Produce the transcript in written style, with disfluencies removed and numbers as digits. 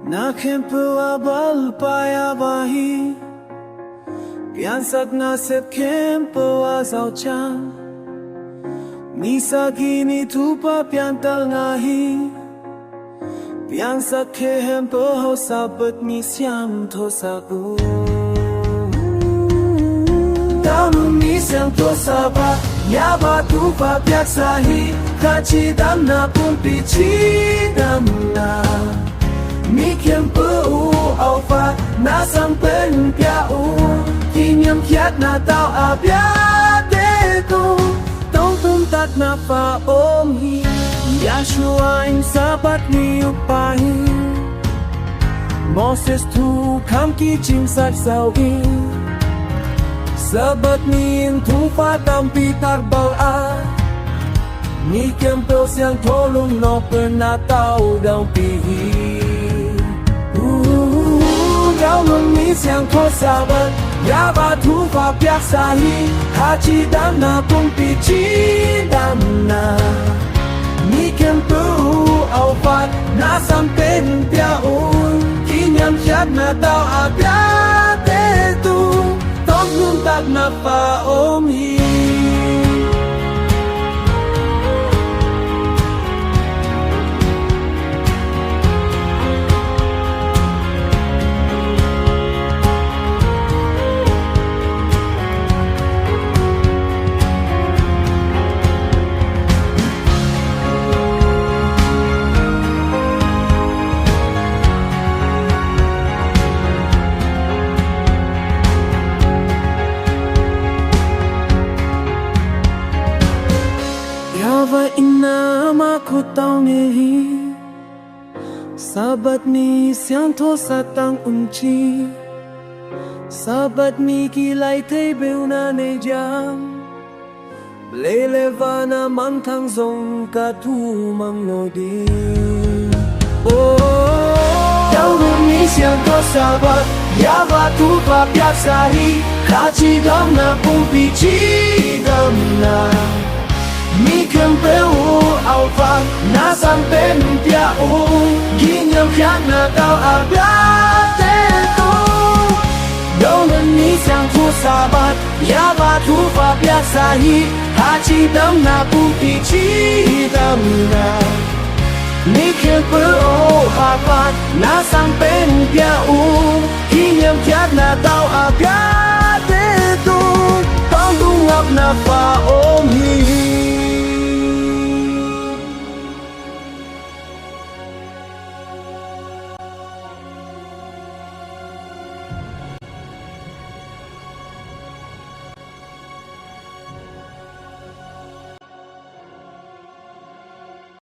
Na kempu abal payabahi Piansak na sep kempu asaw chan Nisa gini tupa piantal ngahi Piansak kempu ho sabat ni siam to sabu Damu ni siam to sabat Yaba tupa piak sahi Kachi dam na pumpi chi dam na Mi kempu au fa na sang pen pia u Kim yam kiat na tao a pia te tu Tông tum tat na fa om hi Yashua in sabat ni upahi Moses tu kam ki chim sat sao i Sabat ni in tu fa tam pi tar bal a Mi kempu siang tolong no pernah tau daun pi Đau lòng mi siang thô sabat Ya ba thu fa piak sahi Haji dam na pung pi chi dam na Mi kempu au fat na sam pen pia un Kinyam chat na tao a pia te tu Tóc nun tak na fa om hi Yava ina ma ko tao ne hi Sabat ni siang tho satang unchi Sabat ni ki lai te beu na ne jam Lele vana mang thang zong ka tu mang no di Đau lòng ni siang tho sabat Yava tu pa piak sahi Kachi dam na pung pi chi dam na Mi kempu au fa na sam pen pia u Ginyam khiat na tao a pia te tu Đau lần ni siang thu sabat Ya ba thu fa pia sahi Haji dam na pu pi chi dam na Mi kempu ha fa na sam pen pia u Ginyam khiat na tao a pia te tu Tong tung ngap na fa om hi